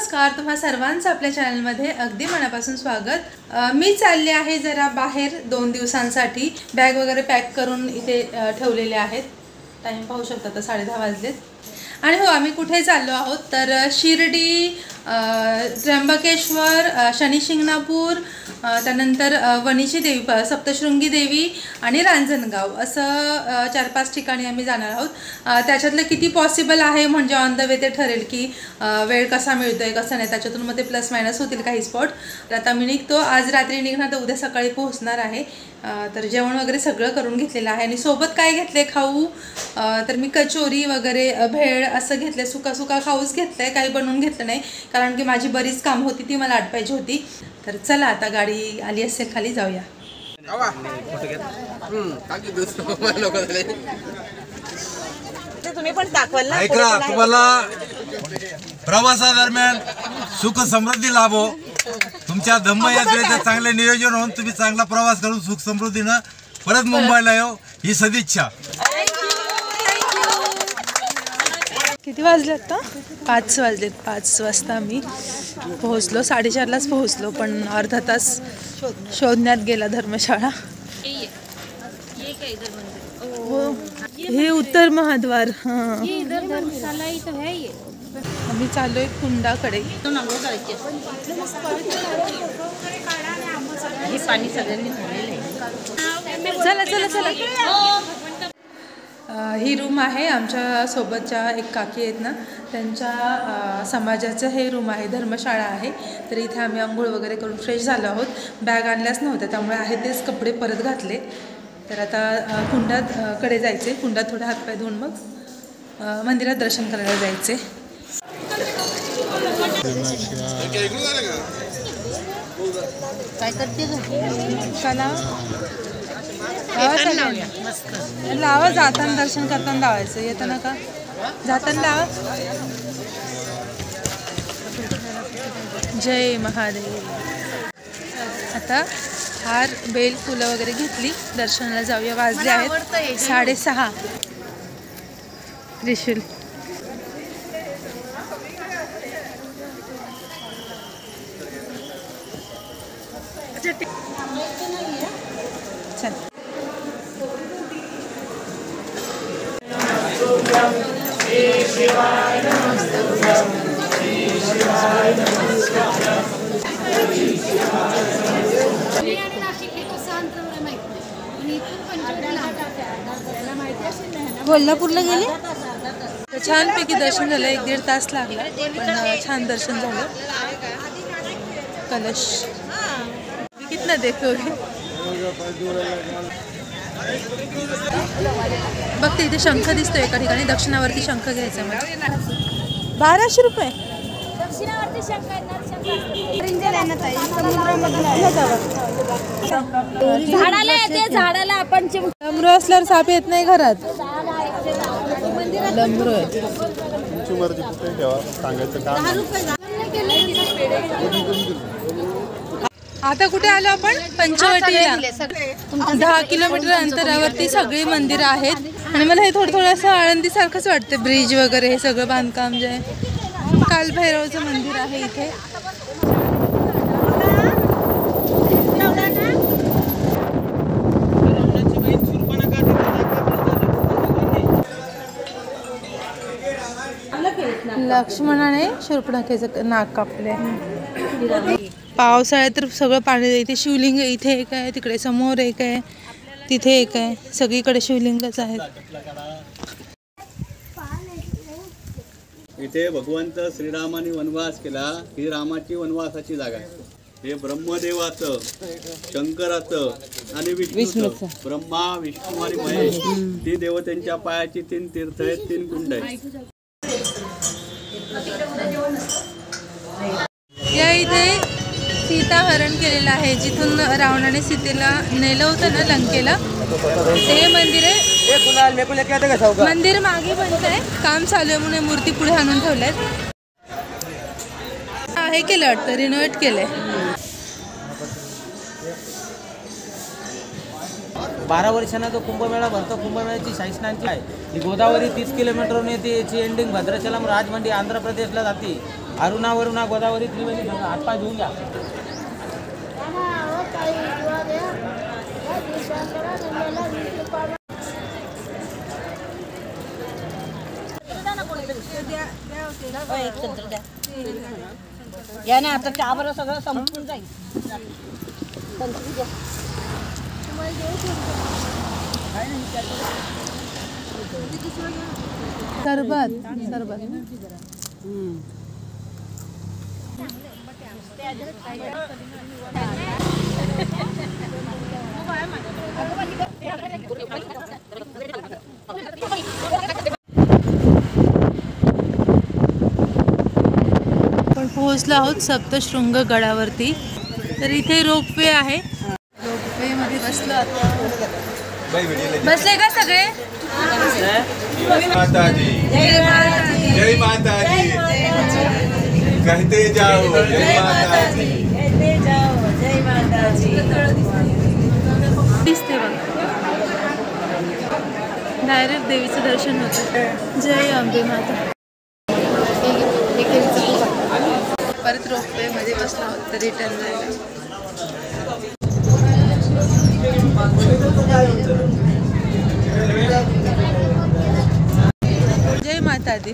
नमस्कार, तुम्हा सर्वांचं आपल्या चॅनलमध्ये अगदी मनापासून स्वागत। मी चालले आहे जरा बाहेर 2 दिवसांसाठी। बॅग वगैरे पॅक करून इथे ठेवलेले आहेत। टाइम पाहू शकता तर 10:30 वाजलेत। आणि हो, आम्ही कुठे चाललो आहोत तर शिर्डी, त्र्यंबकेश्वर, शनी शिंगणापूर, त्यानंतर वणीची देवी, सप्तशृंगी देवी आणि रांजणगाव असं 4-5 ठिकाणी आम्ही जाणार आहोत। त्याच्यातलं किती पॉसिबल आहे म्हणजे ऑन द वे ते ठरेल की वेळ कसा मिळतोय कसं नाही, त्याच्यातून मग ते प्लस मायनस होतील काही स्पॉट। तर आता मी निघतो, आज रात्री निघणार तर उद्या सकाळी पोहोचणार आहे। तर जेवण वगैरे सगळं करून घेतलेलं आहे आणि सोबत काय घेतले खाऊ तर मी कचोरी वगैरे भेळ असं घेतलं, सुका खाऊच घेतलंय, काही बनवून घेतलं नाही कारण की माझी बरीच काम होती ती मला आटपायची होती। तर चला आता गाडी आली असेल खाली, जाऊया। तुम्ही पण दाखवाल ना, ऐका, तुम्हाला प्रवासादरम्यान सुख समृद्धी लाभो, तुमच्या धम्म यात्रेचे चांगले नियोजन होऊन तुम्ही चांगला प्रवास करून सुख समृद्धीनं परत मुंबईला येऊ ही सदिच्छा। किती वाजले आता? 5 वाजलेत। 5 वाजता मी पोहोचलो, 4:30लाच पोहोचलो, पण अर्धा तास शोधण्यात गेला धर्मशाळा। हे उत्तर महाद्वार। आम्ही चाललोय कुंडाकडे। पाणी सगळ्यांनी चला चला चला। ही रूम आहे, आमच्या सोबतच्या एक काकी आहेत ना, त्यांच्या समाजाचं हे रूम आहे, धर्मशाळा आहे। तर इथे आम्ही आंघोळ वगैरे करून फ्रेश झालो आहोत। बॅग आणल्याच नव्हत्या त्यामुळे आहे तेच कपडे परत घातले। तर आता कुंडात कडे जायचे, कुंडात थोडे हातपाय धुवून मग मंदिरात दर्शन करायला जायचे। काय करते चला लावा, जाताना दर्शन करताना लावायचं, येताना का जाताना लावा। जय महादेव। आता हार बेल फुलं वगैरे घेतली, दर्शनाला जाऊया। वाजले आहेत 6:30। त्रिशूल चल। कोल्हापूरला गेले, छानपैकी दर्शन झालं। 1-1.5 तास लागला पण छान दर्शन झालं। कलश कितना देखोगे, बघते इथे शंख दिसतोय एका ठिकाणी, दक्षिणावरती शंख घ्यायचा मला। 1200 रुपये झाडाला येते, झाडाला आपण डमरू असल्यावर साप येत नाही घरात। डमरू आहे। आता कुठे आलो आपण? पंचवटीला। 10 किलोमीटर अंतरावरती सगळी मंदिरं आहेत आणि मला हे थोडं असं आळंदी सारखंच वाटतं, ब्रिज वगैरे हे सगळं बांधकाम जे आहे। कालभैरवचं मंदिर आहे इथे। लक्ष्मणाने शूर्पणखेचं नाक कापले। पावसाळ्यात तर सगळं पाणी, इथे शिवलिंग, इथे एक आहे, तिकडे समोर एक आहे, तिथे एक आहे, सगळीकडे शिवलिंगच आहेत। इथे भगवंत श्रीरामाने वनवास केला, ही रामाची वनवासाची जागा आहे। हे ब्रह्मदेवाचं, शंकराचं आणि विष्णूचं, ब्रह्मा विष्णू आणि महेश, ती देवतांच्या पायाची 3 तीर्थ आहेत, 3 कुंड आहेत। या इथे सीता हरण केलेलं आहे, जिथून रावणाने सीतेला नेलं होतं ना लंकेला, ते मंदिर आहे। मंदिर मागे बनत आहे, काम चालू आहे म्हणून मूर्ती पुढे आणून ठेवल्यात। हे केलं वाटतं, रिनोव्हेट केलंय। 12 वर्षांना जो कुंभमेळा भरतो, कुंभमेळ्याची शाही आहे। ही गोदावरी 30 किलोमीटरने ती याची एंडिंग भद्राचलम राजमंडी आंध्र प्रदेशला जाते। अरुणा वरुणा गोदावरी त्रिवेणी गंगा हातपाय धुवून घ्या. या ना आता त्यावर सगळं संपून जाईल. सरबत सरबत आपण पोहोचलो आहोत सप्तशृंग गडावरती. तर इथे रोपवे आहे. रोपवे मध्ये बसलो आता. बसले का सगळे? माताजी जय माताजी कहते जाओ जय माताजी. दिसते बघ, डायरेक्ट देवीचं दर्शन होतं. जय अंबे माता. परत रोपवे मध्ये बसलो आहोत तर रिटर्न जायला. जय माता दी.